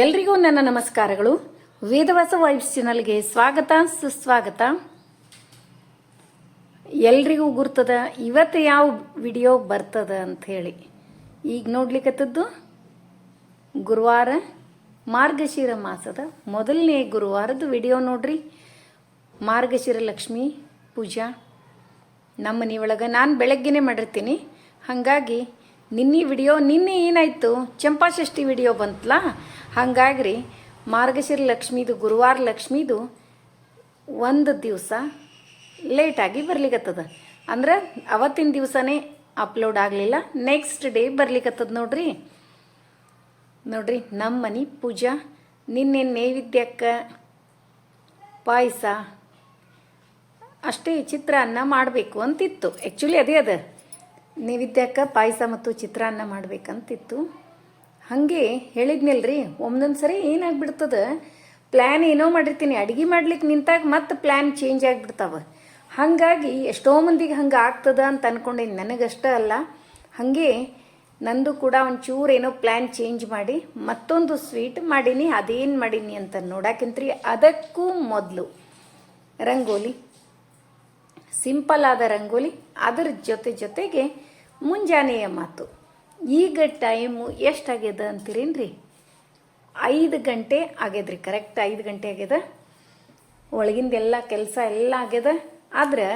ಎಲ್ರಿಗೂ ನನ್ನ ನಮಸ್ಕಾರಗಳು. ವೇದವಾಸ ವೈಬ್ಸ್ ಚಾನಲ್ಗೆ ಸ್ವಾಗತ ಸುಸ್ವಾಗತ. ಎಲ್ರಿಗೂ ಗುರ್ತದ ಇವತ್ತು ಯಾವ ವಿಡಿಯೋ ಬರ್ತದ ಅಂಥೇಳಿ. ಈಗ ನೋಡ್ಲಿಕ್ಕತ್ತದ್ದು ಗುರುವಾರ ಮಾರ್ಗಶಿರ ಮಾಸದ ಮೊದಲನೇ ಗುರುವಾರದ ವಿಡಿಯೋ ನೋಡ್ರಿ. ಮಾರ್ಗಶಿರ ಲಕ್ಷ್ಮಿ ಪೂಜಾ ನಮ್ಮ ಮನೆಯೊಳಗೆ ನಾನು ಬೆಳಗ್ಗೆನೇ ಮಾಡಿರ್ತೀನಿ. ಹಾಗಾಗಿ ನಿನ್ನೆ ಏನಾಯಿತು, ಚಂಪಾಷಷ್ಠಿ ವಿಡಿಯೋ ಬಂತಲ್ಲ, ಹಾಗಾಗ್ರಿ ಮಾರ್ಗಶಿರ ಲಕ್ಷ್ಮೀದು ಗುರುವಾರ ಲಕ್ಷ್ಮೀದು ಒಂದು ದಿವಸ ಲೇಟಾಗಿ ಬರ್ಲಿಕ್ಕತ್ತದ. ಅಂದ್ರೆ ಅವತ್ತಿನ ದಿವಸನೇ ಅಪ್ಲೋಡ್ ಆಗಲಿಲ್ಲ, ನೆಕ್ಸ್ಟ್ ಡೇ ಬರ್ಲಿಕ್ಕತ್ತದ. ನೋಡ್ರಿ ನಮ್ಮ ಮನೆ ಪೂಜಾ ನಿನ್ನೆ ನೈವೇದ್ಯಕ್ಕೆ ಪಾಯಸ ಅಷ್ಟೇ, ಚಿತ್ರಾನ್ನ ಮಾಡಬೇಕು ಅಂತಿತ್ತು. ಆ್ಯಕ್ಚುಲಿ ಅದೇ ನೈವೇದ್ಯಕ್ಕೆ ಪಾಯಸ ಮತ್ತು ಚಿತ್ರಾನ್ನ ಮಾಡ್ಬೇಕಂತಿತ್ತು. ಹಾಗೆ ಹೇಳಿದ್ನಲ್ರಿ, ಒಂದೊಂದು ಸರಿ ಏನಾಗ್ಬಿಡ್ತದ, ಪ್ಲ್ಯಾನ್ ಏನೋ ಮಾಡಿರ್ತೀನಿ, ಅಡುಗೆ ಮಾಡ್ಲಿಕ್ಕೆ ನಿಂತಾಗ ಮತ್ತೆ ಪ್ಲ್ಯಾನ್ ಚೇಂಜ್ ಆಗಿಬಿಡ್ತಾವ. ಹಾಗಾಗಿ ಎಷ್ಟೋ ಮಂದಿಗೆ ಹಂಗೆ ಆಗ್ತದ ಅಂತ ಅಂದ್ಕೊಂಡೇನಿ. ನನಗಷ್ಟೇ ಅಲ್ಲ, ಹಾಗೆ ನಂದು ಕೂಡ ಒಂಚೂರು ಏನೋ ಪ್ಲ್ಯಾನ್ ಚೇಂಜ್ ಮಾಡಿ ಮತ್ತೊಂದು ಸ್ವೀಟ್ ಮಾಡೀನಿ. ಅದೇನು ಮಾಡೀನಿ ಅಂತ ನೋಡಾಕಿಂತ್ರಿ, ಅದಕ್ಕೂ ಮೊದಲು ರಂಗೋಲಿ, ಸಿಂಪಲ್ ಆದ ರಂಗೋಲಿ, ಅದರ ಜೊತೆಗೆ ಮುಂಜಾನೆಯ ಮಾತು. ಈಗ ಟೈಮು ಎಷ್ಟಾಗ್ಯದ ಅಂತೀರೇನ್ರಿ? 5 ಗಂಟೆ ಆಗ್ಯದ್ರಿ, ಕರೆಕ್ಟ್ 5 ಗಂಟೆ ಆಗ್ಯದ. ಒಳಗಿಂದೆಲ್ಲ ಕೆಲಸ ಎಲ್ಲ ಆಗ್ಯದ. ಆದ್ರೆ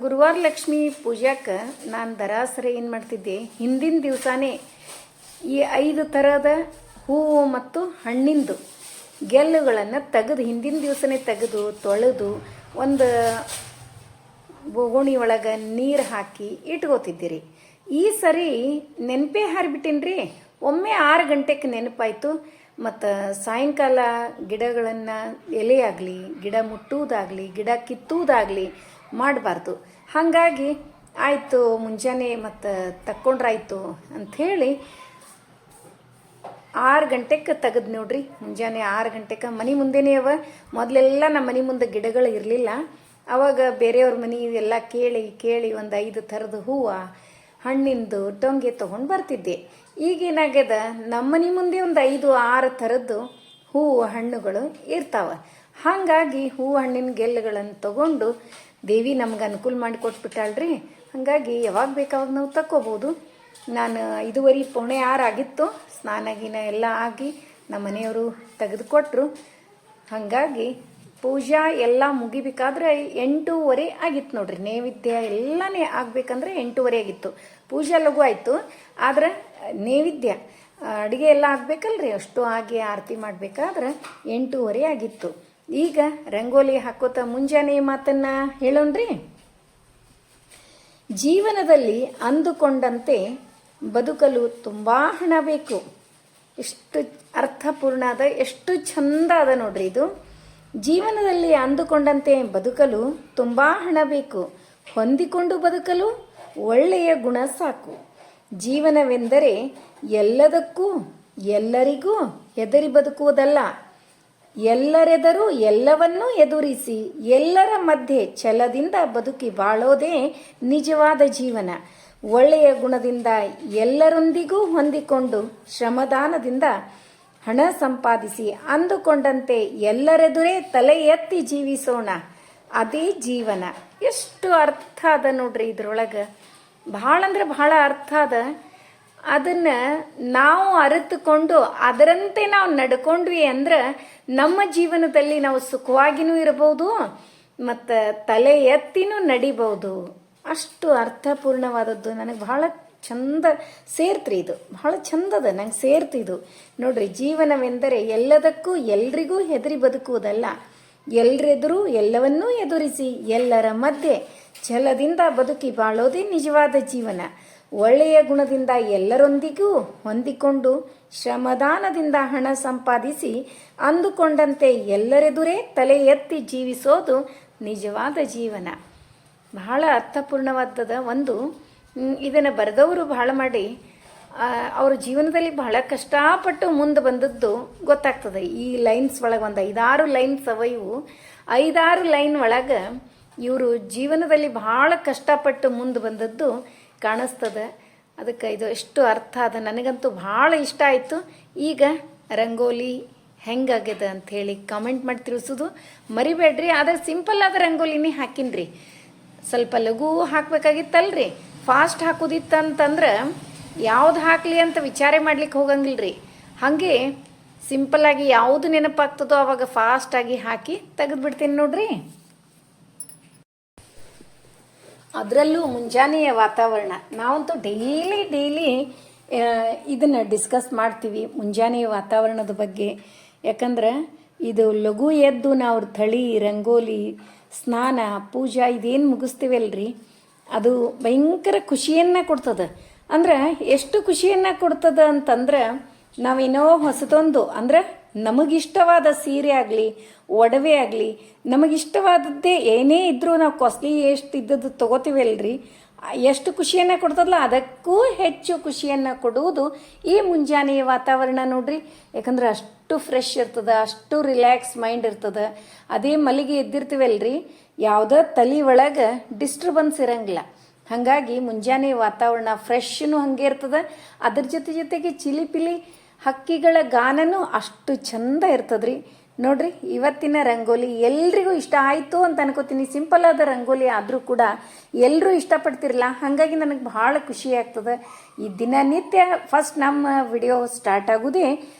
ಗುರುವಾರ ಲಕ್ಷ್ಮಿ ಪೂಜಾಕ್ಕೆ ನಾನು ದರಾಸರಿ ಏನು ಮಾಡ್ತಿದ್ದೆ, ಹಿಂದಿನ ದಿವಸನೇ ಈ 5 ಥರದ ಹೂವು ಮತ್ತು ಹಣ್ಣಿಂದು ಗೆಲ್ಲುಗಳನ್ನು ತೆಗೆದು ಹಿಂದಿನ ದಿವಸನೇ ತೆಗೆದು ತೊಳೆದು ಒಂದು ಬೋಗುಣಿ ಒಳಗೆ ನೀರು ಹಾಕಿ ಇಟ್ಕೋತಿದ್ದೀರಿ. ಈ ಸರಿ ನೆನಪೇ ಹಾರಿಬಿಟ್ಟಿನ್ರಿ. ಒಮ್ಮೆ 6 ಗಂಟೆಗೆ ನೆನಪಾಯಿತು. ಮತ್ತು ಸಾಯಂಕಾಲ ಗಿಡಗಳನ್ನು ಎಲೆ ಆಗಲಿ, ಗಿಡ ಮುಟ್ಟುವುದಾಗಲಿ, ಗಿಡ ಕಿತ್ತುವುದಾಗಲಿ ಮಾಡಬಾರ್ದು. ಹಾಗಾಗಿ ಆಯಿತು, ಮುಂಜಾನೆ ಮತ್ತು ತಕ್ಕೊಂಡ್ರಾಯ್ತು ಅಂಥೇಳಿ 6 ಗಂಟೆಗೆ ತೆಗೆದು ನೋಡ್ರಿ. ಮುಂಜಾನೆ 6 ಗಂಟೆಗೆ ಮನೆ ಮುಂದೆನೇ ಅವ. ಮೊದಲೆಲ್ಲ ನಮ್ಮ ಮನೆ ಮುಂದೆ ಗಿಡಗಳು ಇರಲಿಲ್ಲ. ಅವಾಗ ಬೇರೆಯವ್ರ ಮನೆ ಎಲ್ಲ ಕೇಳಿ ಒಂದು 5 ಥರದ ಹೂವು, ಹಣ್ಣಿಂದು ಟೊಂಗೆ ತೊಗೊಂಡು ಬರ್ತಿದ್ದೆ. ಈಗೇನಾಗ್ಯದ, ನಮ್ಮ ಮನೆ ಮುಂದೆ ಒಂದು 5-6 ಥರದ್ದು ಹೂವು ಹಣ್ಣುಗಳು ಇರ್ತಾವೆ. ಹಾಗಾಗಿ ಹೂವು ಹಣ್ಣಿನ ಗೆಲ್ಲುಗಳನ್ನು ತೊಗೊಂಡು ದೇವಿ ನಮ್ಗೆ ಅನುಕೂಲ ಮಾಡಿ ಕೊಟ್ಬಿಟ್ಟಾಳ್ರಿ. ಹಾಗಾಗಿ ಯಾವಾಗ ಬೇಕಾವಾಗ ನಾವು ತಕ್ಕೋಬೋದು. ನಾನು 5:45 ಆಗಿತ್ತು. ಸ್ನಾನ ಗೀನ ಎಲ್ಲ ಆಗಿ ನಮ್ಮ ಮನೆಯವರು ತೆಗೆದುಕೊಟ್ರು. ಹಾಗಾಗಿ ಪೂಜಾ ಎಲ್ಲ ಮುಗಿಬೇಕಾದ್ರೆ 8:30 ಆಗಿತ್ತು ನೋಡ್ರಿ. ನೈವೇದ್ಯ ಎಲ್ಲನೇ ಆಗ್ಬೇಕಂದ್ರೆ 8:30 ಆಗಿತ್ತು. ಪೂಜಾ ಲಘು ಆಯಿತು, ಆದ್ರೆ ನೈವೇದ್ಯ ಅಡುಗೆ ಎಲ್ಲ ಆಗ್ಬೇಕಲ್ರಿ, ಅಷ್ಟು ಆಗಿ ಆರತಿ ಮಾಡಬೇಕಾದ್ರೆ 8:30 ಆಗಿತ್ತು. ಈಗ ರಂಗೋಲಿ ಹಾಕೋತ ಮುಂಜಾನೆ ಮಾತನ್ನ ಹೇಳೋಣ್ರಿ. ಜೀವನದಲ್ಲಿ ಅಂದುಕೊಂಡಂತೆ ಬದುಕಲು ತುಂಬ ಹಣ ಬೇಕು. ಎಷ್ಟು ಅರ್ಥಪೂರ್ಣ ಅದ, ಎಷ್ಟು ಚಂದ ಅದ ನೋಡ್ರಿ ಇದು. ಜೀವನದಲ್ಲಿ ಅಂದುಕೊಂಡಂತೆ ಬದುಕಲು ತುಂಬ ಹಣ ಬೇಕು. ಹೊಂದಿಕೊಂಡು ಬದುಕಲು ಒಳ್ಳೆಯ ಗುಣ ಸಾಕು. ಜೀವನವೆಂದರೆ ಎಲ್ಲದಕ್ಕೂ ಎಲ್ಲರಿಗೂ ಹೆದರಿ ಬದುಕುವುದಲ್ಲ. ಎಲ್ಲರೆದರೂ ಎಲ್ಲವನ್ನೂ ಎದುರಿಸಿ ಎಲ್ಲರ ಮಧ್ಯೆ ಛಲದಿಂದ ಬದುಕಿ ಬಾಳೋದೇ ನಿಜವಾದ ಜೀವನ. ಒಳ್ಳೆಯ ಗುಣದಿಂದ ಎಲ್ಲರೊಂದಿಗೂ ಹೊಂದಿಕೊಂಡು ಶ್ರಮದಾನದಿಂದ ಹಣ ಸಂಪಾದಿಸಿ ಅಂದುಕೊಂಡಂತೆ ಎಲ್ಲರೆದುರೇ ತಲೆ ಎತ್ತಿ ಜೀವಿಸೋಣ, ಅದೇ ಜೀವನ. ಎಷ್ಟು ಅರ್ಥ ಅದ ನೋಡ್ರಿ ಇದ್ರೊಳಗೆ. ಭಾಳ ಅಂದ್ರೆ ಭಾಳ ಅರ್ಥ ಅದ. ಅದನ್ನು ನಾವು ಅರಿತುಕೊಂಡು ಅದರಂತೆ ನಾವು ನಡ್ಕೊಂಡ್ವಿ ಅಂದ್ರೆ ನಮ್ಮ ಜೀವನದಲ್ಲಿ ನಾವು ಸುಖವಾಗಿನೂ ಇರಬಹುದು ಮತ್ತು ತಲೆ ಎತ್ತಿನೂ ನಡಿಬಹುದು. ಅಷ್ಟು ಅರ್ಥಪೂರ್ಣವಾದದ್ದು. ನನಗೆ ಭಾಳ ಚಂದ ಸೇರ್ತ್ರಿ ಇದು, ಭಾಳ ಚಂದದ, ನಂಗೆ ಸೇರ್ತಿದು ನೋಡ್ರಿ. ಜೀವನವೆಂದರೆ ಎಲ್ಲದಕ್ಕೂ ಎಲ್ರಿಗೂ ಹೆದರಿ ಬದುಕುವುದಲ್ಲ. ಎಲ್ಲರೆದುರು ಎಲ್ಲವನ್ನೂ ಎದುರಿಸಿ ಎಲ್ಲರ ಮಧ್ಯೆ ಛಲದಿಂದ ಬದುಕಿ ಬಾಳೋದೇ ನಿಜವಾದ ಜೀವನ. ಒಳ್ಳೆಯ ಗುಣದಿಂದ ಎಲ್ಲರೊಂದಿಗೂ ಹೊಂದಿಕೊಂಡು ಶ್ರಮದಾನದಿಂದ ಹಣ ಸಂಪಾದಿಸಿ ಅಂದುಕೊಂಡಂತೆ ಎಲ್ಲರೆದುರೇ ತಲೆ ಎತ್ತಿ ಜೀವಿಸೋದು ನಿಜವಾದ ಜೀವನ. ಬಹಳ ಅರ್ಥಪೂರ್ಣವಾದದ ಒಂದು. ಇದನ್ನು ಬರೆದವರು ಬಹಳ ಮಾಡಿ ಅವ್ರ ಜೀವನದಲ್ಲಿ ಬಹಳ ಕಷ್ಟಪಟ್ಟು ಮುಂದೆ ಬಂದದ್ದು ಗೊತ್ತಾಗ್ತದೆ. ಈ ಲೈನ್ಸ್ ಒಳಗೆ ಒಂದು 5-6 ಲೈನ್ಸ್ ಅವ. ಇವು 5-6 ಲೈನ್ ಒಳಗೆ ಇವರು ಜೀವನದಲ್ಲಿ ಬಹಳ ಕಷ್ಟಪಟ್ಟು ಮುಂದೆ ಬಂದದ್ದು ಕಾಣಿಸ್ತದೆ. ಅದಕ್ಕೆ ಇದು ಎಷ್ಟು ಅರ್ಥ ಅದ. ನನಗಂತೂ ಭಾಳ ಇಷ್ಟ ಆಯಿತು. ಈಗ ರಂಗೋಲಿ ಹೆಂಗಾಗ್ಯದ ಅಂಥೇಳಿ ಕಾಮೆಂಟ್ ಮಾಡಿ ತಿಳಿಸೋದು ಮರಿಬೇಡ್ರಿ. ಆದರೆ ಸಿಂಪಲ್ ಆದ ರಂಗೋಲಿನೇ ಹಾಕಿನ್ರಿ. ಸ್ವಲ್ಪ ಲಘು ಹಾಕ್ಬೇಕಾಗಿತ್ತಲ್ರಿ, ಫಾಸ್ಟ್ ಹಾಕೋದಿತ್ತಂತಂದ್ರೆ ಯಾವ್ದು ಹಾಕಲಿ ಅಂತ ವಿಚಾರ ಮಾಡ್ಲಿಕ್ಕೆ ಹೋಗಂಗಿಲ್ಲ ರೀ. ಹಾಗೆ ಸಿಂಪಲ್ಲಾಗಿ ಯಾವುದು ನೆನಪಾಗ್ತದೋ ಆವಾಗ ಫಾಸ್ಟಾಗಿ ಹಾಕಿ ತೆಗೆದುಬಿಡ್ತೀನಿ ನೋಡ್ರಿ. ಅದರಲ್ಲೂ ಮುಂಜಾನೆಯ ವಾತಾವರಣ ನಾವಂತೂ ಡೈಲಿ ಇದನ್ನು ಡಿಸ್ಕಸ್ ಮಾಡ್ತೀವಿ ಮುಂಜಾನೆಯ ವಾತಾವರಣದ ಬಗ್ಗೆ. ಯಾಕಂದ್ರೆ ಇದು ಲಘು ಎದ್ದು ನಾವು ಥಳಿ ರಂಗೋಲಿ ಸ್ನಾನ ಪೂಜಾ ಇದೇನು ಮುಗಿಸ್ತೀವಲ್ರಿ, ಅದು ಭಯಂಕರ ಖುಷಿಯನ್ನು ಕೊಡ್ತದೆ. ಅಂದ್ರೆ ಎಷ್ಟು ಖುಷಿಯನ್ನು ಕೊಡ್ತದೆ ಅಂತಂದ್ರೆ, ನಾವೇನೋ ಹೊಸದೊಂದು ಅಂದ್ರೆ ನಮಗಿಷ್ಟವಾದ ಸೀರೆ ಆಗಲಿ ಒಡವೆ ಆಗಲಿ ನಮಗಿಷ್ಟವಾದದ್ದೇ ಏನೇ ಇದ್ದರೂ ನಾವು ಕಾಸ್ಟ್ಲಿ ಎಷ್ಟು ಇದ್ದದ್ದು ತೊಗೋತೀವಲ್ರಿ, ಎಷ್ಟು ಖುಷಿಯನ್ನು ಕೊಡ್ತದಲ್ಲ ಅದಕ್ಕೂ ಹೆಚ್ಚು ಖುಷಿಯನ್ನು ಕೊಡುವುದು ಈ ಮುಂಜಾನೆಯ ವಾತಾವರಣ ನೋಡ್ರಿ. ಯಾಕಂದ್ರೆ ಅಷ್ಟು ಫ್ರೆಶ್ ಇರ್ತದೆ, ಅಷ್ಟು ರಿಲ್ಯಾಕ್ಸ್ ಮೈಂಡ್ ಇರ್ತದೆ. ಅದೇ ಮಲ್ಲಿಗೆ ಎದ್ದಿರ್ತೀವಲ್ರಿ, ಯಾವುದೋ ತಲೆ ಒಳಗೆ ಡಿಸ್ಟರ್ಬೆನ್ಸ್ ಇರಂಗಿಲ್ಲ. ಹಾಗಾಗಿ ಮುಂಜಾನೆ ವಾತಾವರಣ ಫ್ರೆಶ್ನು ಹಾಗೆ ಇರ್ತದೆ. ಅದ್ರ ಜೊತೆಗೆ ಚಿಲಿಪಿಲಿ ಹಕ್ಕಿಗಳ ಗಾನನೂ ಅಷ್ಟು ಚಂದ ಇರ್ತದ್ರಿ. ನೋಡ್ರಿ, ಇವತ್ತಿನ ರಂಗೋಲಿ ಎಲ್ರಿಗೂ ಇಷ್ಟ ಆಯಿತು ಅಂತ ಅನ್ಕೋತೀನಿ. ಸಿಂಪಲ್ ಆದ ರಂಗೋಲಿ ಆದರೂ ಕೂಡ ಎಲ್ಲರೂ ಇಷ್ಟಪಡ್ತಿರಲ್ಲ, ಹಾಗಾಗಿ ನನಗೆ ಭಾಳ ಖುಷಿ ಆಗ್ತದೆ. ಈ ದಿನನಿತ್ಯ ಫಸ್ಟ್ ನಮ್ಮ ವಿಡಿಯೋ ಸ್ಟಾರ್ಟ್ ಆಗೋದೇ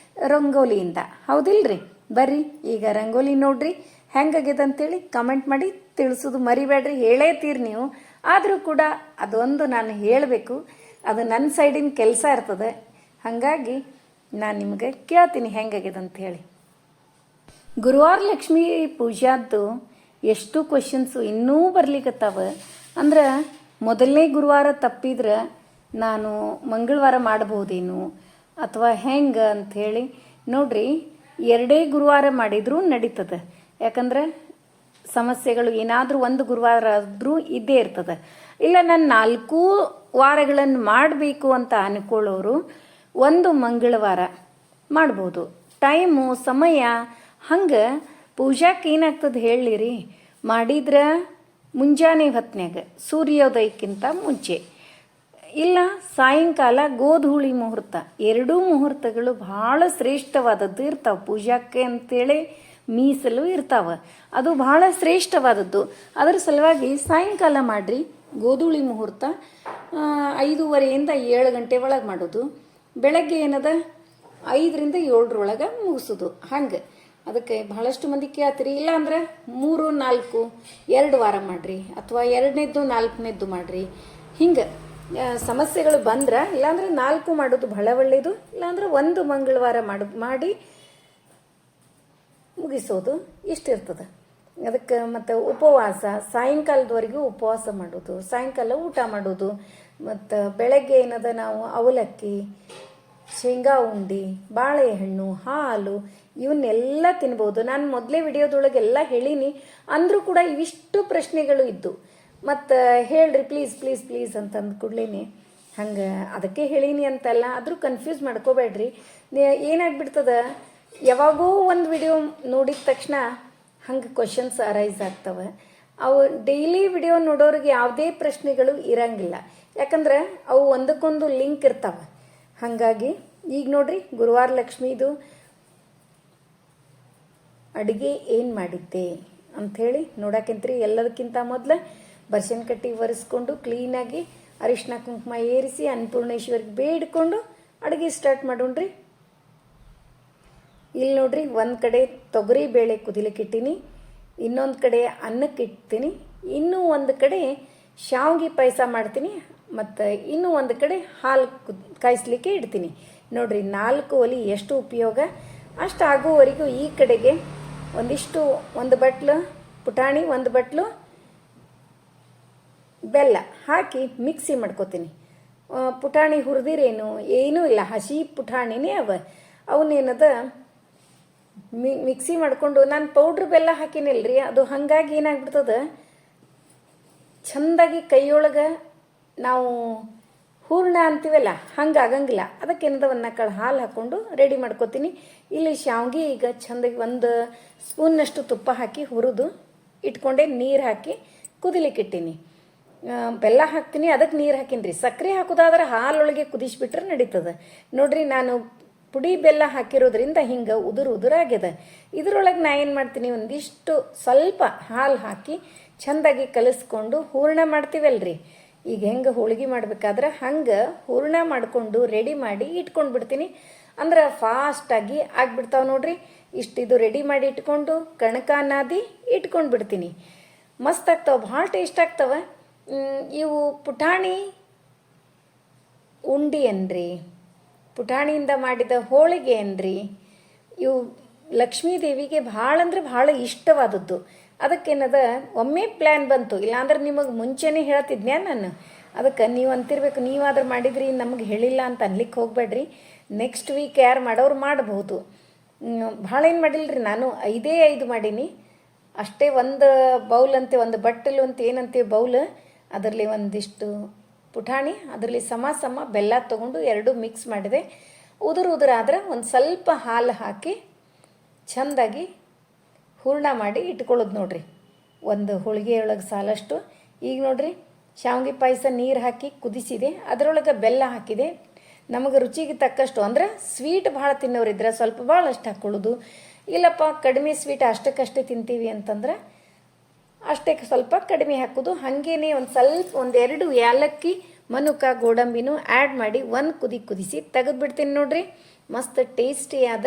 ರಂಗೋಲಿಯಿಂದ, ಹೌದಿಲ್ರಿ? ಬರ್ರಿ ಈಗ ರಂಗೋಲಿ ನೋಡ್ರಿ ಹೆಂಗಾಗ್ಯದ ಅಂತೇಳಿ ಕಮೆಂಟ್ ಮಾಡಿ ತಿಳಿಸೋದು ಮರಿಬೇಡ್ರಿ. ಹೇಳೇತೀರಿ ನೀವು, ಆದರೂ ಕೂಡ ಅದೊಂದು ನಾನು ಹೇಳಬೇಕು, ಅದು ನನ್ನ ಸೈಡಿನ ಕೆಲಸ ಇರ್ತದೆ. ಹಾಗಾಗಿ ನಾನು ನಿಮಗೆ ಕೇಳ್ತೀನಿ ಹೆಂಗಾಗ್ಯದ ಅಂತ ಹೇಳಿ. ಗುರುವಾರ ಲಕ್ಷ್ಮೀ ಪೂಜಾದ್ದು ಎಷ್ಟು ಕ್ವಶನ್ಸು ಇನ್ನೂ ಬರ್ಲಿಕ್ಕತ್ತಾವ. ಅಂದ್ರೆ ಮೊದಲನೇ ಗುರುವಾರ ತಪ್ಪಿದ್ರೆ ನಾನು ಮಂಗಳವಾರ ಮಾಡಬಹುದೇನು ಅಥವಾ ಹೆಂಗೆ ಅಂಥೇಳಿ ನೋಡ್ರಿ. ಎರಡೇ ಗುರುವಾರ ಮಾಡಿದರೂ ನಡೀತದೆ. ಯಾಕಂದ್ರೆ ಸಮಸ್ಯೆಗಳು ಏನಾದರೂ ಒಂದು ಗುರುವಾರ ಆದರೂ ಇದ್ದೇ ಇರ್ತದೆ. ಇಲ್ಲ ನಾನು 4 ವಾರಗಳನ್ನು ಮಾಡಬೇಕು ಅಂತ ಅನ್ಕೊಳ್ಳೋರು ಒಂದು ಮಂಗಳವಾರ ಮಾಡ್ಬೋದು. ಟೈಮು ಸಮಯ ಹಂಗೆ ಪೂಜಾಕ್ಕೆ ಏನಾಗ್ತದೆ ಹೇಳಿರಿ, ಮಾಡಿದ್ರೆ ಮುಂಜಾನೆ ಹೊತ್ನ್ಯಾಗ ಸೂರ್ಯೋದಯಕ್ಕಿಂತ ಮುಂಚೆ, ಇಲ್ಲ ಸಾಯಂಕಾಲ ಗೋಧೂಳಿ ಮುಹೂರ್ತ. ಎರಡೂ ಮುಹೂರ್ತಗಳು ಭಾಳ ಶ್ರೇಷ್ಠವಾದದ್ದು ಇರ್ತಾವೆ ಪೂಜಾಕ್ಕೆ ಅಂತೇಳಿ ಮೀಸಲು ಇರ್ತಾವೆ. ಅದು ಬಹಳ ಶ್ರೇಷ್ಠವಾದದ್ದು. ಅದರ ಸಲುವಾಗಿ ಸಾಯಂಕಾಲ ಮಾಡಿರಿ. ಗೋಧೂಳಿ ಮುಹೂರ್ತ 5:30ಯಿಂದ 7 ಗಂಟೆ ಒಳಗೆ ಮಾಡೋದು. ಬೆಳಗ್ಗೆ ಏನದ 5ರಿಂದ 7 ಮುಗಿಸೋದು. ಹಂಗೆ ಅದಕ್ಕೆ ಬಹಳಷ್ಟು ಮಂದಿ ಕೇಳ್ತೀರಿ. ಇಲ್ಲಾಂದ್ರೆ 3, 4, 2 ವಾರ ಮಾಡಿರಿ, ಅಥವಾ 2ನೇದ್ದು 4ನೇದ್ದು ಮಾಡಿರಿ. ಹಿಂಗೆ ಸಮಸ್ಯೆಗಳು ಬಂದ್ರೆ ಇಲ್ಲಾಂದ್ರೆ 4 ಮಾಡೋದು ಬಹಳ ಒಳ್ಳೆಯದು. ಇಲ್ಲಾಂದ್ರೆ ಒಂದು ಮಂಗಳವಾರ ಮಾಡಿ ಮುಗಿಸೋದು ಇಷ್ಟಿರ್ತದೆ. ಅದಕ್ಕೆ ಮತ್ತು ಉಪವಾಸ ಸಾಯಂಕಾಲದವರೆಗೂ ಉಪವಾಸ ಮಾಡೋದು, ಸಾಯಂಕಾಲ ಊಟ ಮಾಡೋದು. ಮತ್ತು ಬೆಳಗ್ಗೆ ಏನದ ನಾವು ಅವಲಕ್ಕಿ, ಶೇಂಗಾ ಉಂಡೆ, ಬಾಳೆಹಣ್ಣು, ಹಾಲು ಇವನ್ನೆಲ್ಲ ತಿನ್ಬೋದು. ನಾನು ಮೊದಲೇ ವಿಡಿಯೋದೊಳಗೆಲ್ಲ ಹೇಳೀನಿ. ಅಂದರೂ ಕೂಡ ಇವಿಷ್ಟು ಪ್ರಶ್ನೆಗಳು ಇದ್ದು ಮತ್ತು ಹೇಳ್ರಿ ಪ್ಲೀಸ್ ಪ್ಲೀಸ್ ಪ್ಲೀಸ್ ಅಂತಂದು ಕೂಡಲೇ ಹಂಗೆ ಅದಕ್ಕೆ ಹೇಳೀನಿ ಅಂತಲ್ಲ. ಆದರೂ ಕನ್ಫ್ಯೂಸ್ ಮಾಡ್ಕೋಬೇಡ್ರಿ. ಏನಾಗ್ಬಿಡ್ತದೆ, ಯಾವಾಗೋ ಒಂದು ವಿಡಿಯೋ ನೋಡಿದ ತಕ್ಷಣ ಹಂಗೆ ಕ್ವಶನ್ಸ್ ಅರೈಸ್ ಆಗ್ತವೆ. ಅವು ಡೈಲಿ ವಿಡಿಯೋ ನೋಡೋರಿಗೆ ಯಾವುದೇ ಪ್ರಶ್ನೆಗಳು ಇರಂಗಿಲ್ಲ. ಯಾಕಂದ್ರೆ ಅವು ಒಂದಕ್ಕೊಂದು ಲಿಂಕ್ ಇರ್ತಾವೆ. ಹಾಗಾಗಿ ಈಗ ನೋಡ್ರಿ, ಗುರುವಾರ ಲಕ್ಷ್ಮೀದು ಅಡುಗೆ ಏನು ಮಾಡಿದ್ದೆ ಅಂಥೇಳಿ ನೋಡೋಕ್ಕಿಂತ ಎಲ್ಲದಕ್ಕಿಂತ ಮೊದಲು ಬರ್ಶನ್ ಕಟ್ಟಿ ಒರೆಸ್ಕೊಂಡು ಕ್ಲೀನಾಗಿ ಅರಿಶಿನ ಕುಂಕುಮ ಏರಿಸಿ ಅನ್ನಪೂರ್ಣೇಶ್ವರಿಗೆ ಬೇಡ್ಕೊಂಡು ಅಡುಗೆ ಸ್ಟಾರ್ಟ್ ಮಾಡೋಣ್ರಿ. ಇಲ್ಲಿ ನೋಡ್ರಿ, ಒಂದು ಕಡೆ ತೊಗರಿ ಬೇಳೆ ಕುದಿಲಿಕ್ಕೆ ಇಟ್ಟೀನಿ, ಇನ್ನೊಂದು ಕಡೆ ಅನ್ನಕ್ಕೆ ಇಡ್ತೀನಿ, ಇನ್ನೂ ಒಂದು ಕಡೆ ಶಾವಿಗೆ ಪಾಯಸ ಮಾಡ್ತೀನಿ, ಮತ್ತು ಇನ್ನೂ ಒಂದು ಕಡೆ ಹಾಲು ಕಾಯಿಸ್ಲಿಕ್ಕೆ ಇಡ್ತೀನಿ. ನೋಡ್ರಿ 4 ಒಲೆ ಎಷ್ಟು ಉಪಯೋಗ. ಅಷ್ಟು ಆಗುವವರೆಗೂ ಈ ಕಡೆಗೆ ಒಂದಿಷ್ಟು 1 ಬಟ್ಲು ಪುಟಾಣಿ, 1 ಬಟ್ಲು ಬೆಲ್ಲ ಹಾಕಿ ಮಿಕ್ಸಿ ಮಾಡ್ಕೋತೀನಿ. ಪುಟಾಣಿ ಹುರಿದಿರೇನು ಏನೂ ಇಲ್ಲ, ಹಸಿ ಪುಟಾಣಿನೇ ಅವನ್ನೇನದ ಮಿಕ್ಸಿ ಮಾಡಿಕೊಂಡು ನಾನು ಪೌಡ್ರ್ ಬೆಲ್ಲ ಹಾಕಿನಿಲ್ರಿ. ಅದು ಹಾಗಾಗಿ ಏನಾಗ್ಬಿಡ್ತದೆ, ಚೆಂದಾಗಿ ಕೈಯೊಳಗೆ ನಾವು ಹೂರ್ಣ ಅಂತೀವಲ್ಲ ಹಂಗೆ ಆಗಂಗಿಲ್ಲ. ಅದಕ್ಕೇನದ 1 ನಕ್ಕಳು ಹಾಲು ಹಾಕ್ಕೊಂಡು ರೆಡಿ ಮಾಡ್ಕೋತೀನಿ. ಇಲ್ಲಿ ಶಾವಿಗೆ ಈಗ ಚೆಂದಾಗಿ 1 ಸ್ಪೂನ್ನಷ್ಟು ತುಪ್ಪ ಹಾಕಿ ಹುರಿದು ಇಟ್ಕೊಂಡೆ, ನೀರು ಹಾಕಿ ಕುದಿಲಿಕ್ಕೆ ಇಟ್ಟೀನಿ. ಬೆಲ್ಲ ಹಾಕ್ತೀನಿ, ಅದಕ್ಕೆ ನೀರು ಹಾಕಿನ್ರಿ. ಸಕ್ಕರೆ ಹಾಕೋದಾದ್ರೆ ಹಾಲೊಳಗೆ ಕುದಿಸ್ಬಿಟ್ರೆ ನಡೀತದೆ. ನೋಡ್ರಿ, ನಾನು ಪುಡಿ ಬೆಲ್ಲ ಹಾಕಿರೋದ್ರಿಂದ ಹಿಂಗೆ ಉದುರಾಗ್ಯದ. ಇದ್ರೊಳಗೆ ನಾ ಏನು ಮಾಡ್ತೀನಿ, ಒಂದಿಷ್ಟು ಸ್ವಲ್ಪ ಹಾಲು ಹಾಕಿ ಚೆಂದಾಗಿ ಕಲಿಸ್ಕೊಂಡು ಹೂರಣ ಮಾಡ್ತೀವಲ್ರಿ. ಈಗ ಹೆಂಗೆ ಹೋಳಿಗೆ ಮಾಡ್ಬೇಕಾದ್ರೆ ಹಂಗೆ ಹೂರಣ ಮಾಡಿಕೊಂಡು ರೆಡಿ ಮಾಡಿ ಇಟ್ಕೊಂಡು ಬಿಡ್ತೀನಿ. ಅಂದ್ರೆ ಫಾಸ್ಟಾಗಿ ಆಗಿಬಿಡ್ತಾವೆ ನೋಡ್ರಿ. ಇದು ರೆಡಿ ಮಾಡಿ ಇಟ್ಕೊಂಡು ಕಣಕ ನಾದಿ ಇಟ್ಕೊಂಡು ಬಿಡ್ತೀನಿ. ಮಸ್ತ್ ಆಗ್ತಾವೆ, ಭಾಳ ಟೇಸ್ಟ್ ಆಗ್ತವೆ. ಇವು ಪುಟಾಣಿ ಉಂಡಿ ಅನ್ರಿ, ಪುಟಾಣಿಯಿಂದ ಮಾಡಿದ ಹೋಳಿಗೆ ಅನ್ರಿ, ಇವು ಲಕ್ಷ್ಮೀ ದೇವಿಗೆ ಭಾಳ ಅಂದ್ರೆ ಭಾಳ ಇಷ್ಟವಾದದ್ದು. ಅದಕ್ಕೇನದ ಒಮ್ಮೆ ಪ್ಲ್ಯಾನ್ ಬಂತು, ಇಲ್ಲಾಂದ್ರೆ ನಿಮಗೆ ಮುಂಚೆನೇ ಹೇಳ್ತಿದ್ನ್ಯಾ ನಾನು. ಅದಕ್ಕೆ ನೀವು ಅಂತಿರ್ಬೇಕು, ನೀವಾದ್ರೆ ಮಾಡಿದ್ರಿ ನಮಗೆ ಹೇಳಿಲ್ಲ ಅಂತ ಅನ್ಲಿಕ್ಕೆ ಹೋಗಬೇಡ್ರಿ. ನೆಕ್ಸ್ಟ್ ವೀಕ್ ಯಾರು ಮಾಡೋರು ಮಾಡಬಹುದು. ಭಾಳ ಏನು ಮಾಡಿಲ್ಲರಿ, ನಾನು 5 ಮಾಡೀನಿ ಅಷ್ಟೇ. ಒಂದು ಬೌಲ್ ಅಂತೆ, ಒಂದು ಬಟ್ಟಲು ಅಂತ ಏನಂತೆ ಬೌಲ್, ಅದರಲ್ಲಿ ಒಂದಿಷ್ಟು ಪುಟಾಣಿ, ಅದರಲ್ಲಿ ಸಮ ಬೆಲ್ಲ ತೊಗೊಂಡು 2 ಮಿಕ್ಸ್ ಮಾಡಿದೆ. ಉದುರಾದ್ರೆ ಒಂದು ಸ್ವಲ್ಪ ಹಾಲು ಹಾಕಿ ಚೆಂದಾಗಿ ಹೂರಣ ಮಾಡಿ ಇಟ್ಕೊಳ್ಳೋದು ನೋಡ್ರಿ. ಒಂದು ಹೋಳಿಗೆಯೊಳಗೆ ಸಾಲಷ್ಟು. ಈಗ ನೋಡ್ರಿ, ಶಾವಿಗೆ ಪಾಯಸ ನೀರು ಹಾಕಿ ಕುದಿಸಿದೆ, ಅದರೊಳಗೆ ಬೆಲ್ಲ ಹಾಕಿದೆ. ನಮಗೆ ರುಚಿಗೆ ತಕ್ಕಷ್ಟು, ಅಂದ್ರೆ ಸ್ವೀಟ್ ಭಾಳ ತಿನ್ನೋರಿದ್ರೆ ಸ್ವಲ್ಪ ಭಾಳಷ್ಟು ಹಾಕ್ಕೊಳ್ಳೋದು. ಇಲ್ಲಪ್ಪ ಕಡಿಮೆ ಸ್ವೀಟ್ ಅಷ್ಟಕ್ಕಷ್ಟೇ ತಿಂತೀವಿ ಅಂತಂದ್ರೆ ಅಷ್ಟೇ ಸ್ವಲ್ಪ ಕಡಿಮೆ ಹಾಕೋದು. ಹಾಗೇನೆ ಒಂದು ಸ್ವಲ್ಪ 1-2 ಏಲಕ್ಕಿ, ಮನುಕ, ಗೋಡಂಬಿನೂ ಆ್ಯಡ್ ಮಾಡಿ ಒಂದು ಕುದಿಸಿ ತೆಗೆದುಬಿಡ್ತೀನಿ ನೋಡ್ರಿ. ಮಸ್ತ್ ಟೇಸ್ಟಿಯಾದ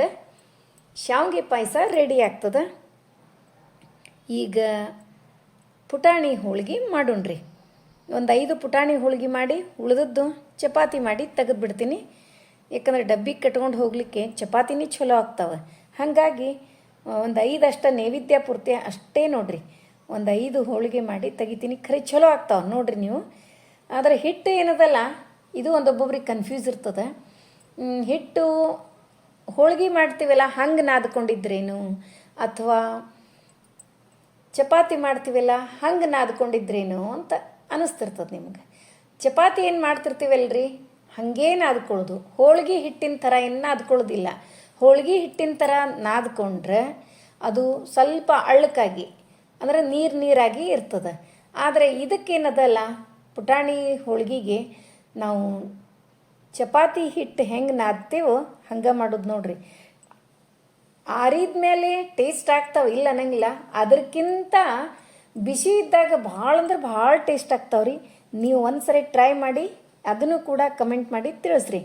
ಶಾವಿಗೆ ಪಾಯಸ ರೆಡಿ ಆಗ್ತದೆ. ಈಗ ಪುಟಾಣಿ ಹೋಳಿಗೆ ಮಾಡೋಣ್ರಿ. ಒಂದು 5 ಪುಟಾಣಿ ಹೋಳಿಗೆ ಮಾಡಿ ಉಳಿದದ್ದು ಚಪಾತಿ ಮಾಡಿ ತೆಗೆದುಬಿಡ್ತೀನಿ. ಯಾಕಂದ್ರೆ ಡಬ್ಬಿಗೆ ಕಟ್ಕೊಂಡು ಹೋಗಲಿಕ್ಕೆ ಚಪಾತಿನೇ ಚಲೋ ಆಗ್ತಾವೆ. ಹಾಗಾಗಿ ಒಂದು 5 ಅಷ್ಟೇ ನೈವೇದ್ಯ ಪೂರ್ತಿ ಅಷ್ಟೇ ನೋಡ್ರಿ. ಒಂದು 5 ಹೋಳಿಗೆ ಮಾಡಿ ತೆಗಿತೀನಿ. ಖರೆ ಚಲೋ ಆಗ್ತಾವೆ ನೋಡ್ರಿ ನೀವು. ಆದರೆ ಹಿಟ್ಟು ಏನದಲ್ಲ, ಇದು ಒಂದೊಬ್ಬೊಬ್ರಿಗೆ ಕನ್ಫ್ಯೂಸ್ ಇರ್ತದೆ. ಹಿಟ್ಟು ಹೋಳಿಗೆ ಮಾಡ್ತೀವಲ್ಲ ಹಂಗೆ ನಾದ್ಕೊಂಡಿದ್ರೇನು, ಅಥವಾ ಚಪಾತಿ ಮಾಡ್ತೀವಲ್ಲ ಹಂಗೆ ನಾದ್ಕೊಂಡಿದ್ರೇನು ಅಂತ ಅನ್ನಿಸ್ತಿರ್ತದೆ ನಿಮ್ಗೆ. ಚಪಾತಿ ಏನು ಮಾಡ್ತಿರ್ತೀವಲ್ರಿ ಹಾಗೇ ನಾದ್ಕೊಳ್ಳೋದು. ಹೋಳಿಗೆ ಹಿಟ್ಟಿನ ಥರ ಏನು ನಾದ್ಕೊಳ್ಳೋದಿಲ್ಲ. ಹೋಳಿಗೆ ಹಿಟ್ಟಿನ ಥರ ನಾದ್ಕೊಂಡ್ರೆ ಅದು ಸ್ವಲ್ಪ ಅಳ್ಳಕ್ಕಾಗಿ, ಅಂದರೆ ನೀರಾಗಿ ಇರ್ತದೆ. ಆದರೆ ಇದಕ್ಕೇನದಲ್ಲ, ಪುಟಾಣಿ ಹೋಳಿಗೆಗೆ ನಾವು ಚಪಾತಿ ಹಿಟ್ಟು ಹೆಂಗೆ ನಾದ್ತೇವೋ ಹಂಗೆ ಮಾಡೋದು ನೋಡ್ರಿ. ಆರಿದ ಮೇಲೆ ಟೇಸ್ಟ್ ಆಗ್ತಾವೆ, ಇಲ್ಲ ಅನ್ನಂಗಿಲ್ಲ. ಅದಕ್ಕಿಂತ ಬಿಸಿ ಇದ್ದಾಗ ಭಾಳ ಅಂದ್ರೆ ಭಾಳ ಟೇಸ್ಟ್ ಆಗ್ತಾವ್ರಿ. ನೀವು ಒಂದ್ಸರಿ ಟ್ರೈ ಮಾಡಿ, ಅದನ್ನು ಕೂಡ ಕಮೆಂಟ್ ಮಾಡಿ ತಿಳಿಸ್ರಿ.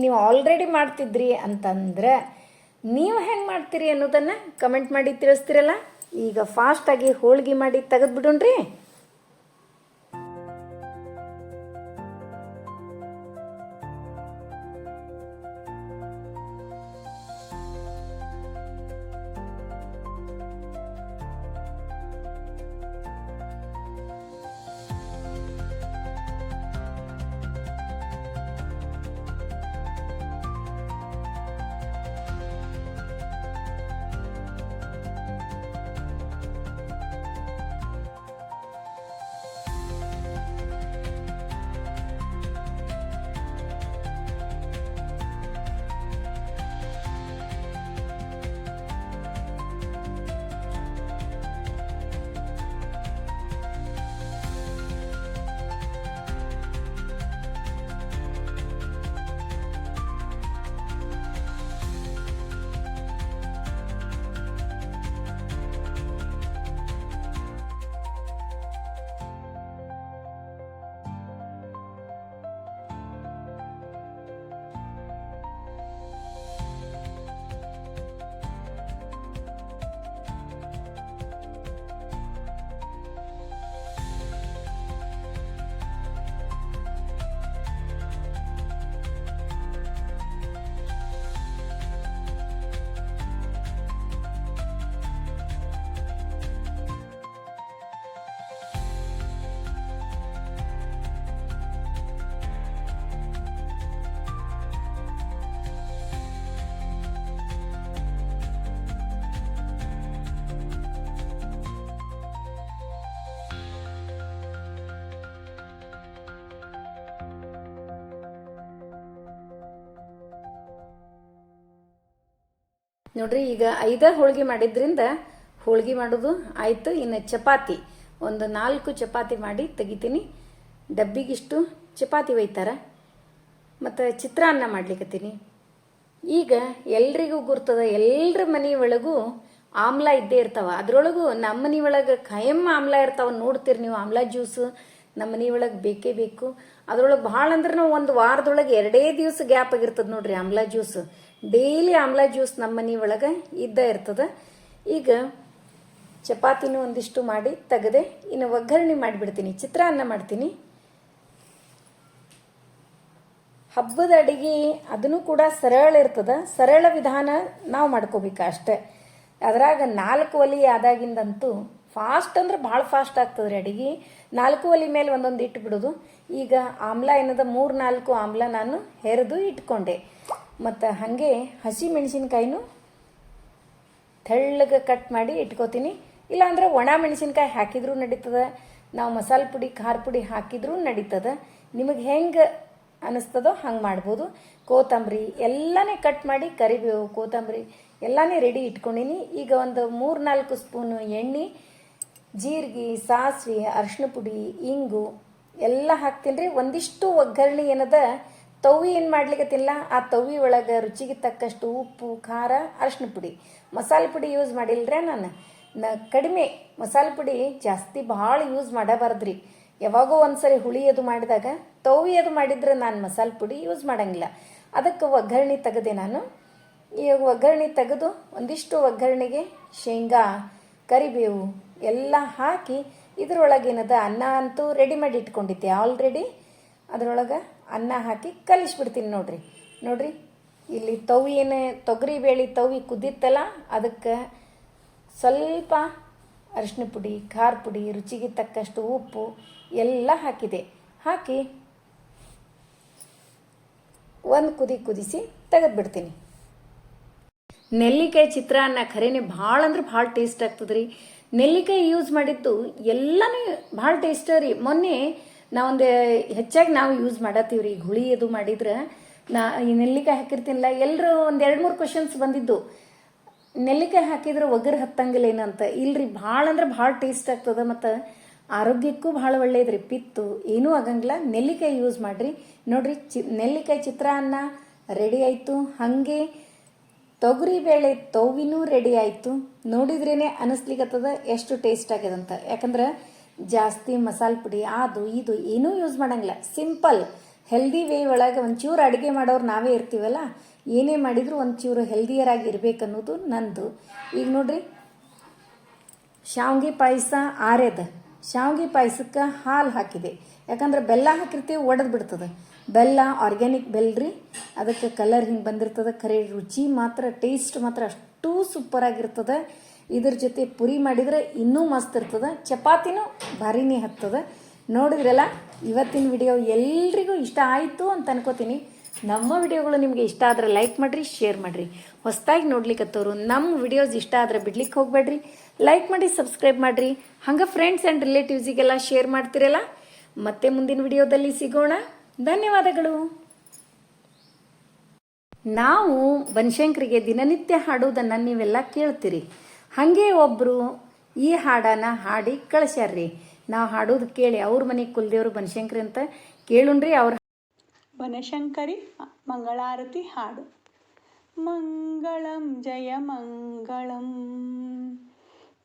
ನೀವು ಆಲ್ರೆಡಿ ಮಾಡ್ತಿದ್ರಿ ಅಂತಂದ್ರೆ ನೀವು ಹೆಂಗೆ ಮಾಡ್ತೀರಿ ಅನ್ನೋದನ್ನು ಕಮೆಂಟ್ ಮಾಡಿ ತಿಳಿಸ್ತಿರಲ್ಲ. ಈಗ ಫಾಸ್ಟಾಗಿ ಹೋಳಿಗೆ ಮಾಡಿ ತೆಗೆದುಬಿಡೋಣ್ರಿ. ನೋಡ್ರಿ, ಈಗ 5 ಹೋಳಿಗೆ ಮಾಡಿದ್ರಿಂದ ಹೋಳಿಗೆ ಮಾಡೋದು ಆಯಿತು. ಇನ್ನು ಚಪಾತಿ ಒಂದು 4 ಚಪಾತಿ ಮಾಡಿ ತೆಗಿತೀನಿ. ಡಬ್ಬಿಗಿಷ್ಟು ಚಪಾತಿ ಒಯ್ತಾರೆ. ಮತ್ತು ಚಿತ್ರಾನ್ನ ಮಾಡ್ಲಿಕ್ಕತ್ತೀನಿ. ಈಗ ಎಲ್ರಿಗೂ ಗುರ್ತದ, ಎಲ್ಲರ ಮನೆ ಒಳಗೂ ಆಮ್ಲ ಇದ್ದೇ ಇರ್ತಾವ. ಅದ್ರೊಳಗೂ ನಮ್ಮ ಮನೆ ಒಳಗೆ ಖಾಯಂ ಆಮ್ಲ ಇರ್ತಾವ. ನೋಡ್ತೀರಿ ನೀವು, ಆಮ್ಲ ಜ್ಯೂಸು ನಮ್ಮ ಮನೆ ಒಳಗೆ ಬೇಕೇ ಬೇಕು. ಅದ್ರೊಳಗೆ ಭಾಳ ಅಂದ್ರೆ ನಾವು ಒಂದು ವಾರದೊಳಗೆ 2 ದಿವಸ ಗ್ಯಾಪ್ ಆಗಿರ್ತದೆ ನೋಡ್ರಿ ಆಮ್ಲ ಜ್ಯೂಸ್. ಡೈಲಿ ಆಮ್ಲ ಜ್ಯೂಸ್ ನಮ್ಮ ಮನೆ ಒಳಗೆ ಇದ್ದ ಇರ್ತದೆ. ಈಗ ಚಪಾತಿನೂ ಒಂದಿಷ್ಟು ಮಾಡಿ ತೆಗೆದೆ, ಇನ್ನು ಒಗ್ಗರಣೆ ಮಾಡಿಬಿಡ್ತೀನಿ. ಚಿತ್ರಾನ್ನ ಮಾಡ್ತೀನಿ. ಹಬ್ಬದ ಅಡಿಗೆ ಅದನ್ನು ಕೂಡ ಸರಳ ಇರ್ತದೆ. ಸರಳ ವಿಧಾನ ನಾವು ಮಾಡ್ಕೋಬೇಕು ಅಷ್ಟೆ. ಅದ್ರಾಗ 4 ಒಲೆ ಆದಾಗಿಂದಂತೂ ಫಾಸ್ಟ್ ಅಂದ್ರೆ ಭಾಳ ಫಾಸ್ಟ್ ಆಗ್ತದೆ ರೀ ಅಡಿಗೆ. 4 ಒಲೆ ಮೇಲೆ ಒಂದೊಂದು ಇಟ್ಬಿಡೋದು. ಈಗ ಆಮ್ಲ ಏನದ 3-4 ಆಮ್ಲ ನಾನು ಹೆರೆದು ಇಟ್ಕೊಂಡೆ. ಮತ್ತು ಹಾಗೆ ಹಸಿ ಮೆಣಸಿನ್ಕಾಯಿನೂ ತೆಳ್ಳಗೆ ಕಟ್ ಮಾಡಿ ಇಟ್ಕೋತೀನಿ. ಇಲ್ಲಾಂದ್ರೆ ಒಣ ಮೆಣಸಿನ್ಕಾಯಿ ಹಾಕಿದ್ರೂ ನಡೀತದೆ, ನಾವು ಮಸಾಲೆ ಪುಡಿ ಖಾರ ಪುಡಿ ಹಾಕಿದ್ರೂ ನಡೀತದೆ. ನಿಮಗೆ ಹೆಂಗೆ ಅನ್ನಿಸ್ತದೋ ಹಂಗೆ ಮಾಡ್ಬೋದು. ಕೊತ್ತಂಬರಿ ಎಲ್ಲನೇ ಕಟ್ ಮಾಡಿ, ಕರಿಬೇವು ಕೊತ್ತಂಬರಿ ಎಲ್ಲನೇ ರೆಡಿ ಇಟ್ಕೊಂಡಿನಿ. ಈಗ ಒಂದು 3-4 ಸ್ಪೂನು ಎಣ್ಣೆ, ಜೀರಿಗೆ, ಸಾಸಿವೆ, ಅರಿಶಿನ ಪುಡಿ, ಇಂಗು ಎಲ್ಲ ಹಾಕ್ತೀನಿ ರೀ. ಒಂದಿಷ್ಟು ಒಗ್ಗರಣೆ ಏನದ ತವಿ ಏನು ಮಾಡ್ಲಿಕ್ಕತ್ತಿಲ್ಲ, ಆ ತವಿ ಒಳಗೆ ರುಚಿಗೆ ತಕ್ಕಷ್ಟು ಉಪ್ಪು, ಖಾರ, ಅರಿಶಿನ ಪುಡಿ, ಮಸಾಲೆ ಪುಡಿ ಯೂಸ್ ಮಾಡಿಲ್ರಿ ನಾನು. ಕಡಿಮೆ ಮಸಾಲೆ ಪುಡಿ ಜಾಸ್ತಿ ಭಾಳ ಯೂಸ್ ಮಾಡಬಾರ್ದ್ರಿ. ಯಾವಾಗೋ ಒಂದ್ಸರಿ ಹುಳಿ ಅದು ಮಾಡಿದಾಗ ತವಿ ಅದು ಮಾಡಿದ್ರೆ ನಾನು ಮಸಾಲೆ ಪುಡಿ ಯೂಸ್ ಮಾಡಂಗಿಲ್ಲ. ಅದಕ್ಕೆ ಒಗ್ಗರಣೆ ತೆಗೆದೆ ನಾನು. ಈ ಒಗ್ಗರಣೆ ತೆಗೆದು ಒಂದಿಷ್ಟು ಒಗ್ಗರಣೆಗೆ ಶೇಂಗಾ, ಕರಿಬೇವು ಎಲ್ಲ ಹಾಕಿ ಇದ್ರೊಳಗೇನದ ಅನ್ನ ಅಂತೂ ರೆಡಿ ಮಾಡಿ ಇಟ್ಕೊಂಡಿದ್ದೆ ಆಲ್ರೆಡಿ. ಅದರೊಳಗೆ ಅನ್ನ ಹಾಕಿ ಕಲಿಸ್ಬಿಡ್ತೀನಿ ನೋಡ್ರಿ. ನೋಡ್ರಿ ಇಲ್ಲಿ ತವಿ ಏನು ತೊಗರಿ ಬೇಳೆ ತವಿ ಕುದ್ದಿತ್ತಲ್ಲ, ಅದಕ್ಕೆ ಸ್ವಲ್ಪ ಅರಿಶಿನ ಪುಡಿ, ಖಾರ ಪುಡಿ, ರುಚಿಗೆ ತಕ್ಕಷ್ಟು ಉಪ್ಪು ಎಲ್ಲ ಹಾಕಿದೆ. ಹಾಕಿ ಒಂದು ಕುದಿಸಿ ತೆಗೆದ್ಬಿಡ್ತೀನಿ. ನೆಲ್ಲಿಕಾಯಿ ಚಿತ್ರಾನ್ನ ಖರೇನೆ ಭಾಳ ಅಂದ್ರೆ ಭಾಳ ಟೇಸ್ಟ್ ಆಗ್ತದೆ ರೀ. ನೆಲ್ಲಿಕಾಯಿ ಯೂಸ್ ಮಾಡಿದ್ದು ಎಲ್ಲನೂ ಭಾಳ ಟೇಸ್ಟ್ ರೀ. ಮೊನ್ನೆ ನಾವೊಂದು ಹೆಚ್ಚಾಗಿ ನಾವು ಯೂಸ್ ಮಾಡತ್ತೀವಿ ರೀ. ಹುಳಿ ಅದು ಮಾಡಿದ್ರೆ ಈ ನೆಲ್ಲಿಕಾಯಿ ಹಾಕಿರ್ತೀನಿಲ್ಲ, ಎಲ್ಲರೂ ಒಂದು 2-3 ಕ್ವಶನ್ಸ್ ಬಂದಿದ್ದು, ನೆಲ್ಲಿಕಾಯಿ ಹಾಕಿದ್ರೆ ಒಗ್ಗರು ಹತ್ತಂಗಿಲ್ಲ ಏನಂತ. ಇಲ್ರಿ, ಭಾಳ ಅಂದ್ರೆ ಭಾಳ ಟೇಸ್ಟ್ ಆಗ್ತದೆ. ಮತ್ತು ಆರೋಗ್ಯಕ್ಕೂ ಭಾಳ ಒಳ್ಳೇದ್ರಿ. ಪಿತ್ತು ಏನೂ ಆಗಂಗಿಲ್ಲ. ನೆಲ್ಲಿಕಾಯಿ ಯೂಸ್ ಮಾಡಿರಿ. ನೋಡ್ರಿ, ನೆಲ್ಲಿಕಾಯಿ ಚಿತ್ರಾನ್ನ ರೆಡಿ ಆಯಿತು. ಹಾಗೆ ತೊಗರಿಬೇಳೆ ತವಿನೂ ರೆಡಿ ಆಯಿತು. ನೋಡಿದ್ರೇ ಅನ್ನಿಸ್ಲಿಕ್ಕತ್ತದ ಎಷ್ಟು ಟೇಸ್ಟ್ ಆಗ್ಯದಂತ. ಯಾಕಂದ್ರೆ ಜಾಸ್ತಿ ಮಸಾಲೆ ಪುಡಿ ಅದು ಇದು ಏನೂ ಯೂಸ್ ಮಾಡಂಗಿಲ್ಲ. ಸಿಂಪಲ್ ಹೆಲ್ದಿ ವೇ ಒಳಗೆ ಒಂಚೂರು ಅಡುಗೆ ಮಾಡೋರು ನಾವೇ ಇರ್ತೀವಲ್ಲ, ಏನೇ ಮಾಡಿದರೂ ಒಂಚೂರು ಹೆಲ್ದಿಯರ್ ಆಗಿ ಇರಬೇಕನ್ನೋದು ನಂದು. ಈಗ ನೋಡ್ರಿ, ಶಾವ್ಗೆ ಪಾಯಸ ಆರ್ಯದ. ಶಾವ್ಗೆ ಪಾಯಸಕ್ಕೆ ಹಾಲು ಹಾಕಿದೆ. ಯಾಕಂದ್ರೆ ಬೆಲ್ಲ ಹಾಕಿರ್ತೀವಿ, ಒಡೆದು ಬಿಡ್ತದೆ. ಬೆಲ್ಲ ಆರ್ಗ್ಯಾನಿಕ್ ಬೆಲ್ಲ ರೀ, ಅದಕ್ಕೆ ಕಲರ್ ಹಿಂಗೆ ಬಂದಿರ್ತದೆ. ಖರೆ ರುಚಿ ಮಾತ್ರ, ಟೇಸ್ಟ್ ಮಾತ್ರ ಅಷ್ಟೂ ಸೂಪರಾಗಿರ್ತದೆ. ಇದ್ರ ಜೊತೆ ಪುರಿ ಮಾಡಿದರೆ ಇನ್ನೂ ಮಸ್ತ್ ಇರ್ತದೆ. ಚಪಾತಿನೂ ಭಾರಿನೇ ಹತ್ತದ. ನೋಡಿದ್ರಲ್ಲ, ಇವತ್ತಿನ ವಿಡಿಯೋ ಎಲ್ರಿಗೂ ಇಷ್ಟ ಆಯಿತು ಅಂತ ಅನ್ಕೋತೀನಿ. ನಮ್ಮ ವಿಡಿಯೋಗಳು ನಿಮಗೆ ಇಷ್ಟ ಆದರೆ ಲೈಕ್ ಮಾಡಿರಿ, ಶೇರ್ ಮಾಡಿರಿ. ಹೊಸದಾಗಿ ನೋಡ್ಲಿಕ್ಕತ್ತವರು ನಮ್ಮ ವಿಡಿಯೋಸ್ ಇಷ್ಟ ಆದರೆ ಬಿಡ್ಲಿಕ್ಕೆ ಹೋಗಬೇಡ್ರಿ. ಲೈಕ್ ಮಾಡಿ, ಸಬ್ಸ್ಕ್ರೈಬ್ ಮಾಡಿರಿ. ಹಂಗೆ ಫ್ರೆಂಡ್ಸ್ ಆ್ಯಂಡ್ ರಿಲೇಟಿವ್ಸಿಗೆಲ್ಲ ಶೇರ್ ಮಾಡ್ತಿರಲ್ಲ. ಮತ್ತೆ ಮುಂದಿನ ವಿಡಿಯೋದಲ್ಲಿ ಸಿಗೋಣ. ಧನ್ಯವಾದಗಳು. ನಾವು ಬನಶಂಕರಿಗೆ ದಿನನಿತ್ಯ ಹಾಡೋದನ್ನು ನೀವೆಲ್ಲ ಕೇಳ್ತೀರಿ. ಹಾಗೆ ಒಬ್ಬರು ಈ ಹಾಡನ್ನು ಹಾಡಿ ಕಳಿಸ್ಯಾರ್ರಿ. ನಾವು ಹಾಡೋದು ಕೇಳಿ ಅವ್ರ ಮನೆಗೆ ಕುಲದೇವರು ಬನಶಂಕರಿ ಅಂತ ಕೇಳುಣ್ರಿ. ಅವ್ರ ಬನಶಂಕರಿ ಮಂಗಳಾರತಿ ಹಾಡು. ಮಂಗಳಂ ಜಯ ಮಂಗಳಂ,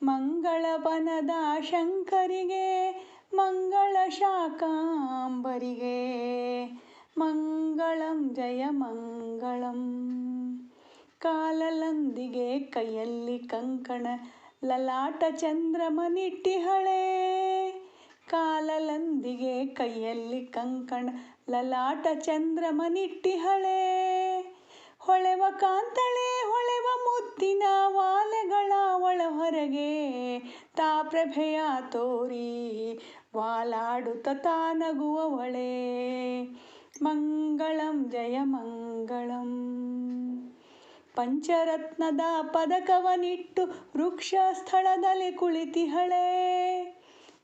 ಮಂಗಳ ಬನದ ಶಂಕರಿಗೆ, ಮಂಗಳ ಶಾಕಾಂಬರಿಗೆ, ಮಂಗಳಂ ಜಯ ಮಂಗಳಂ. ಕಾಲಲಂದಿಗೆ ಕೈಯಲ್ಲಿ ಕಂಕಣ, ಲಲಾಟ ಚಂದ್ರಮನಿಟ್ಟಿಹಳೆ. ಕಾಲಲಂದಿಗೆ ಕೈಯಲ್ಲಿ ಕಂಕಣ, ಲಲಾಟ ಚಂದ್ರಮನಿಟ್ಟಿಹಳೆ. ಹೊಳೆವ ಕಾಂತಳೆ ಹೊಳೆವ ಮುತ್ತಿನ ವಾಲೆಗಳ ಒಳ ಹೊರಗೆ, ತಾ ಪ್ರಭೆಯ ತೋರಿ ವಾಲಾಡುತ್ತ ತಾನಗುವವಳೆ. ಮಂಗಳಂ ಜಯ ಮಂಗಳಂ. ಪಂಚರತ್ನದ ಪದಕವನಿಟ್ಟು ವೃಕ್ಷ ಸ್ಥಳದಲ್ಲಿ ಕುಳಿತಿಹಳೆ.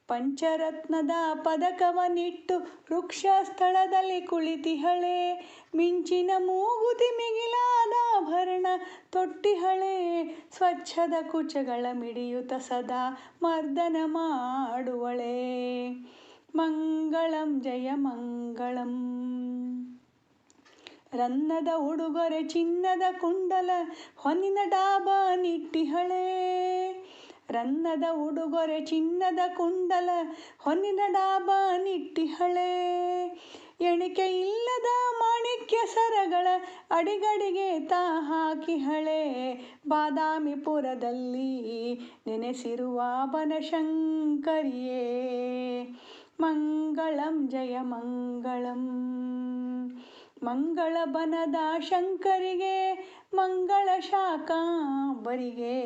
ಪಂಚರತ್ನದ ಪದಕವನಿಟ್ಟು ವೃಕ್ಷ ಸ್ಥಳದಲ್ಲಿ ಕುಳಿತಿಹಳೆ. ಮಿಂಚಿನ ಮೂಗುತಿ ಮಿಗಿಲಾದ ಆಭರಣ ತೊಟ್ಟಿಹಳೆ. ಸ್ವಚ್ಛದ ಕುಚಗಳ ಮಿಡಿಯುತ್ತ ಸದಾ ಮರ್ದನ ಮಾಡುವಳೆ. ಮಂಗಳಂ ಜಯ ಮಂಗಳಂ. ರನ್ನದ ಉಡುಗೊರೆ ಚಿನ್ನದ ಕುಂಡಲ ಹೊನ್ನಿನ ಡಾಬ ನಿಟ್ಟಿಹಳೆ. ರನ್ನದ ಉಡುಗೊರೆ ಚಿನ್ನದ ಕುಂಡಲ ಹೊನ್ನಿನ ಡಾಬ ನಿಟ್ಟಿಹಳೆ. ಎಣಿಕೆ ಇಲ್ಲದ ಮಾಣಿಕ್ಯ ಸರಗಳ ಅಡಿಗಡಿಗೆ ತಾ ಹಾಕಿಹಳೆ. ಬಾದಾಮಿಪುರದಲ್ಲಿ ನೆನೆಸಿರುವ ಬನಶಂಕರಿಯೇ. ಮಂಗಳಂ ಜಯ ಮಂಗಳಂ. ಮಂಗಳ ಬನದ ಶಂಕರಿಗೆ ಮಂಗಳ ಶಾಕಾಂಬರಿಗೆ.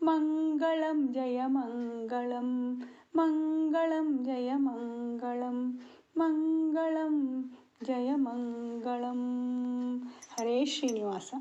ಮಂಗಳಂ ಜಯ ಮಂಗಳಂ. ಮಂಗಳಂ ಜಯ ಮಂಗಳಂ. ಮಂಗಳಂ ಜಯ ಮಂಗಳಂ. ಹರೇ ಶ್ರೀನಿವಾಸ.